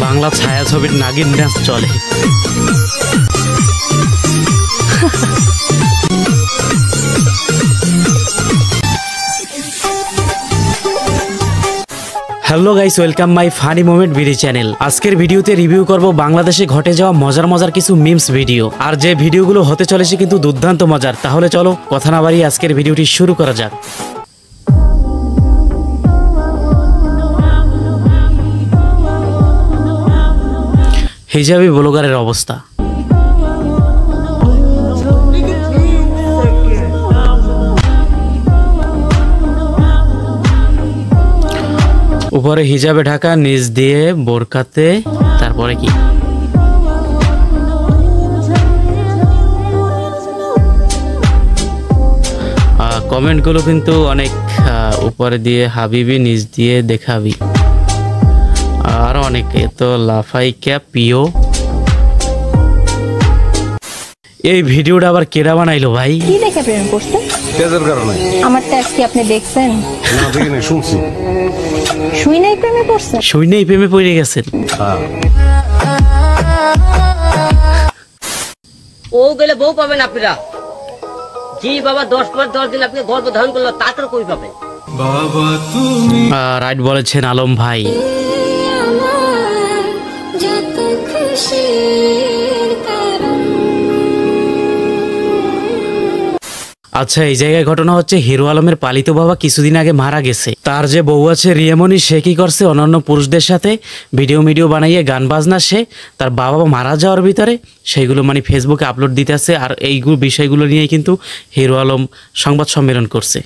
বাংলা ছায়াছবির নাগিন dance চলে। Hello guys, welcome my funny moment video channel. আজকের ভিডিওতে রিভিউ করব বাংলাদেশে ঘটে যাওয়া মজার কিছু মিমস ভিডিও। আর যে ভিডিওগুলো হতে চলেছে কিন্তু দুর্দান্ত মজার। তাহলে চলো কথা না বাড়িয়ে আজকের ভিডিওটি শুরু করা যাক। হিজাবি ব্লগারের অবস্থা। উপরে হিজাবে ঢাকা, নিচ দিয়ে বোরকাতে, তারপরে কি কমেন্টগুলো কিন্তু অনেক, উপরে দিয়ে হাবিবি, নিচ দিয়ে দেখাবি, আর অনেকে তো লাফাই ক্যাপ পিও। এই ভিডিওটা আবার কেডা বানাইলো ভাই? কি দেখে প্রেম করছেন? তেজের কারণে। আমার ট্যাক্স কি আপনি দেখছেন? না দেখি না, শুনছি। শুই নাই প্রেমে পড়ছেন? শুই নাই প্রেমে পড়ে গেছেন। ও গেলে বউ পাবেন আপনারা। জি বাবা, 10 দিন আপনি গর্ভ ধারণ করলো, তারপর কই পাবেন? রাইট বলেছেন আলম ভাই। আচ্ছা, এই জায়গায় ঘটনা হচ্ছে হিরো আলমের পালিত বাবা কিছুদিন আগে মারা গেছে। তার যে বউ আছে রিয়ামণি, সে কি করছে অন্যান্য পুরুষদের সাথে ভিডিও বানাইয়ে গান বাজনা, সে তার বাবা মারা যাওয়ার ভিতরে সেইগুলো ফেসবুকে আপলোড দিতেছে। আর এইগুলো বিষয়গুলো নিয়ে কিন্তু হিরো আলম সংবাদ সম্মেলন করছে।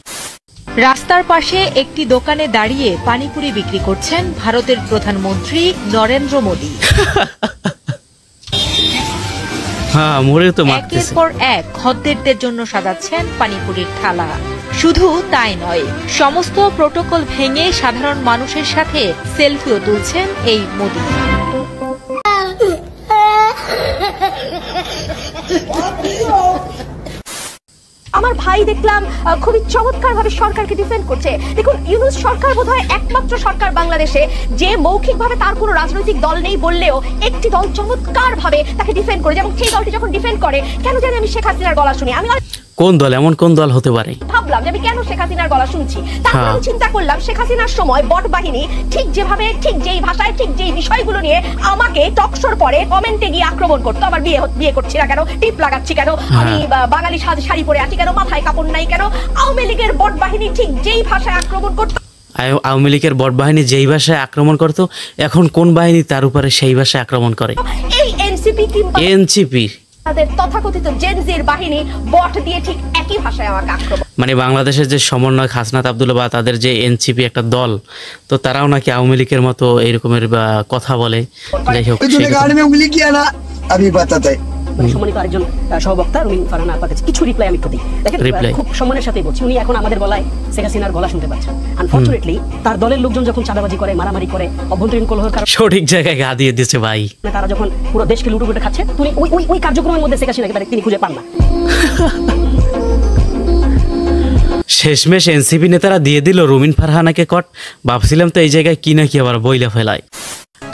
রাস্তার পাশে একটি দোকানে দাঁড়িয়ে পানিপুরি বিক্রি করছেন ভারতের প্রধানমন্ত্রী নরেন্দ্র মোদী। একের পর এক খদ্দেরদের জন্য সাজাচ্ছেন পানিপুরির থালা। শুধু তাই নয়, সমস্ত প্রোটোকল ভেঙে সাধারণ মানুষের সাথে সেলফিও তুলছেন এই মোদী। আমার ভাই দেখলাম খুবই চমৎকার ভাবে সরকারকে ডিফেন্ড করছে। দেখুন, ইউনূস সরকার বোধহয় একমাত্র সরকার বাংলাদেশে যে মৌখিকভাবে তার কোনো রাজনৈতিক দল নেই বললেও একটি দল চমৎকার ভাবে তাকে ডিফেন্ড করে। যেমন সেই দলটি যখন ডিফেন্ড করে, কেন জানি আমি শেখ হাসিনার গলা শুনি। আমি কোন দল, এমন কোন দল হতে পারে ভাবলাম যে আমি কেন শেখ হাসিনার গলা শুনছি। তারপর আমি চিন্তা করলাম, শেখ হাসিনার সময় বট বাহিনী ঠিক যেভাবে, ঠিক যেই ভাষায়, ঠিক যেই বিষয়গুলো নিয়ে আমাকে টকশোর পরে কমেন্টে গিয়ে আক্রমণ করতো। আমার বিয়ে করছি না কেন, টিপ লাগাচ্ছি কেন, আমি বাঙালি শাড়ি পরে আছি কেন, মাথায় কাপড় নাই কেন, আওয়ামী লীগের বট বাহিনী ঠিক যেই ভাষায় আক্রমণ করতো। আওয়ামী লীগের বট বাহিনী যেই ভাষায় আক্রমণ করতো, এখন কোন বাহিনী তার উপরে সেই ভাষায় আক্রমণ করে? এই এনসিপি কিংবা এনসিপি তাদের তথাকথিত জেনজির বাহিনী বট দিয়ে ঠিক একই ভাষায় আমাকে আক্রমণ। বাংলাদেশের যে সমন্বয়ক হাসনাত আব্দুল্লাহ বা তাদের যে এনসিপি একটা দল, তো তারাও নাকি আওয়ামী লীগের মতো এরকমের কথা বলে। যাই হোক, সম্মানিত আরেকজন সহবক্তা রুমিন ফারহানা আপার কাছে কিছু রিপ্লাই আমি দিই। দেখেন, খুব সম্মানের সাথে বলছি, উনি এখন আমাদের গলায় শেখ হাসিনার গলা শুনতে পাচ্ছেন। আনফরচুনেটলি তার দলের লোকজন যখন চাঁদাবাজি করে, মারামারি করে, অভ্যন্তরীণ কলহের কারণে সঠিক জায়গায় গা দিয়ে দিয়েছে ভাই। তারা যখন পুরো দেশকে লুটুপুটে খাচ্ছে, তুমি ওই কার্যক্রমের মধ্যে শেখ হাসিনাকে তিনি খুঁজে পান না। শেষমেশ এনসিপি নেতারা দিয়ে দিল রুমিন ফারহানাকে কট। ভাবছিলাম তো এই জায়গায় কি নাকি আবার বইলা ফেলায়।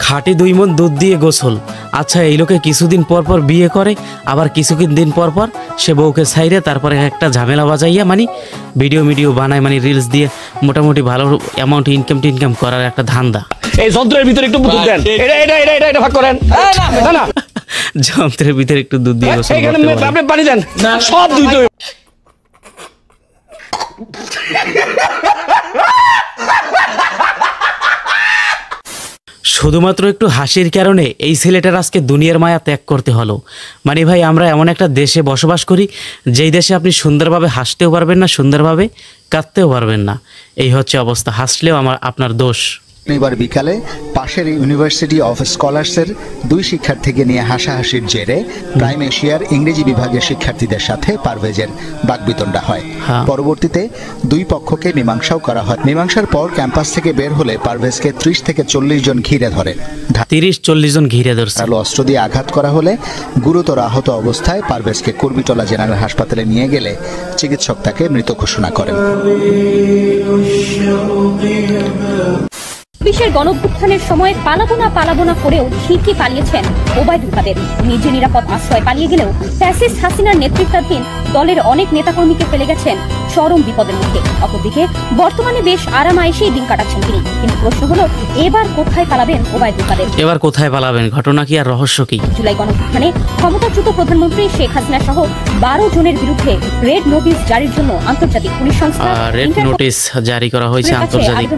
খাঁটি 2 মণ দুধ দিয়ে গোসল। আচ্ছা, এই লোকে কিছুদিন পর বিয়ে করে, আবার কিছুদিন পর সে বউকে ছাইরে তারপরে একটা ঝামেলা বাজাইয়া ভিডিও বানায়, রিলস দিয়ে মোটামুটি ভালো অ্যামাউন্ট ইনকাম করার একটা ধান্দা। এই যন্ত্রের ভিতরে একটু দুধ দেন, এটা ভাগ করেন। না যন্ত্রের ভিতরে একটু দুধ দিয়ে গোসল করতে বলে। আপনি পানি দেন না, সব দুধ। শুধুমাত্র একটু হাসির কারণে এই ছেলেটার আজকে দুনিয়ার মায়া ত্যাগ করতে হলো। ভাই, আমরা এমন একটা দেশে বসবাস করি যেই দেশে আপনি সুন্দরভাবে হাসতেও পারবেন না, সুন্দরভাবে কাঁদতেও পারবেন না। এই হচ্ছে অবস্থা। হাসলেও আপনার দোষ। শনিবার বিকালে পাশের ইউনিভার্সিটি অফ স্কলার্সের 2 শিক্ষার্থীকে নিয়ে হাসাহাসির জেরে প্রাইম এশিয়ার ইংরেজি বিভাগের শিক্ষার্থীদের সাথে পারভেজের বাকবিতণ্ডা হয়। পরবর্তীতে 2 পক্ষকে মীমাংসাও করা হয়। মীমাংসার পর ক্যাম্পাস থেকে বের হলে পারভেজকে 30 থেকে 40 জন ঘিরে ধরে। 30-40 জন ঘিরে ধরছে। অস্ত্র দিয়ে আঘাত করা হলে গুরুতর আহত অবস্থায় পারভেজকে কুর্মিটোলা জেনারেল হাসপাতালে নিয়ে গেলে চিকিৎসক তাকে মৃত ঘোষণা করেন। ২৪-এর গণঅভ্যুত্থানের সময় পালাবো না করেও ঠিকই পালিয়েছেন ওবায়দুল কাদের। নিজে নিরাপদ আশ্রয় পালিয়ে গেলেও ফ্যাসিস্ট হাসিনার নেতৃত্বাধীন দলের অনেক নেতাকর্মীকে ফেলে গেছেন চরম বিপদের মুখে। অপরদিকে বর্তমানে বেশ আরামায়েশেই দিন কাটাচ্ছেন তিনি। কিন্তু প্রশ্ন হলো, এবার কোথায় পালাবেন ওবায়দুল কাদের? এবার কোথায় পালাবেন? ঘটনা কি আর রহস্য কি? জুলাই গণঅভ্যুত্থানে ক্ষমতাচ্যুত প্রধানমন্ত্রী শেখ হাসিনা সহ 12 জনের বিরুদ্ধে রেড নোটিশ জারির জন্য আন্তর্জাতিক পুলিশ সংস্থা রেড নোটিশ জারি করা হয়েছে আন্তর্জাতিক।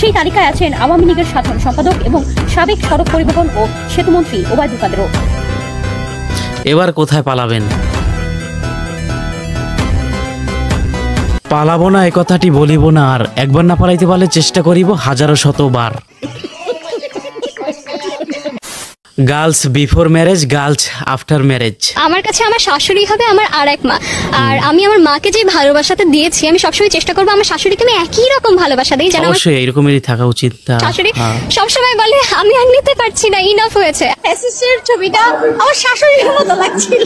সেই তালিকায় আছেন আওয়ামী লীগের সাধারণ সম্পাদক এবং সাবেক সড়ক পরিবহন ও সেতুমন্ত্রী ওবায়দুল কাদেরও। এবার কোথায় পালাবেন? পালাবো না এ কথাটি বলিব না আর, একবার না পালাইতে পারলে চেষ্টা করিব হাজারো শতবার। Girls before marriage, girls after marriage. আমার কাছে আমার শাশুড়ি হবে আমার আরেক মা, আর আমি আমার মাকে যে ভালোবাসাটা দিয়েছি আমি সবসময় চেষ্টা করবো আমার শাশুড়িকে আমি একই রকম ভালোবাসা দিই। যেন অবশ্যই এরকমই থাকা উচিত। শাশুড়ি সবসময় বলে আমি আর নিতে পারছি না, ইনাফ হয়েছে। ফ্যাসিস্টের ছবিটা আমার শাশুড়ির মতো লাগছিল,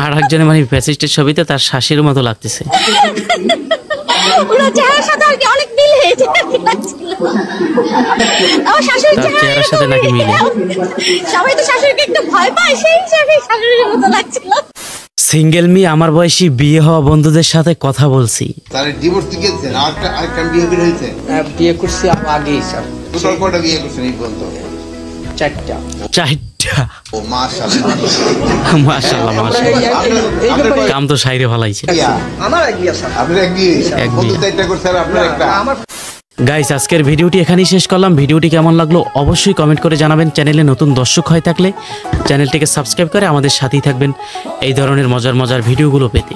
আর একজনের মানে ফ্যাসিস্টের ছবিতে তার শাশুড়ির মতো লাগতেছে। পুরো চেহারার সাথে আর কি অনেক মিল হয়েছে লাগছিল। আমার শাশুড়ির চেহারার সাথে নাকি মিলে? সবাই তো শাশুড়িকে একটু ভয় পায়, সেই হিসাবে শাশুড়ির মতো লাগছিল। সিঙ্গেল মি আমার বয়সী বিয়ে হওয়া বন্ধুদের সাথে কথা বলছি। তার ডিভোর্স দিয়েছেন, আরেকটা বিয়ে করে হয়েছে? বিয়ে করছি আগেই স্যার। টোটাল কয়টা বিয়ে করছেন এই পর্যন্ত? 4টা। ও মাশাআল্লাহ মাশাআল্লাহ, কাম তো সাইরে ভালাইছে। আমার এক বিয়ে স্যার। আপনার এক বিয়ে? বন্ধু 4টা করছে আর আপনার একটা? গাইস, আজকের ভিডিওটি এখানেই শেষ করলাম। ভিডিওটি কেমন লাগলো অবশ্যই কমেন্ট করে জানাবেন। চ্যানেলে নতুন দর্শক হয়ে থাকলে চ্যানেলটিকে সাবস্ক্রাইব করে আমাদের সাথেই থাকবেন এই ধরনের মজার ভিডিওগুলো পেতে।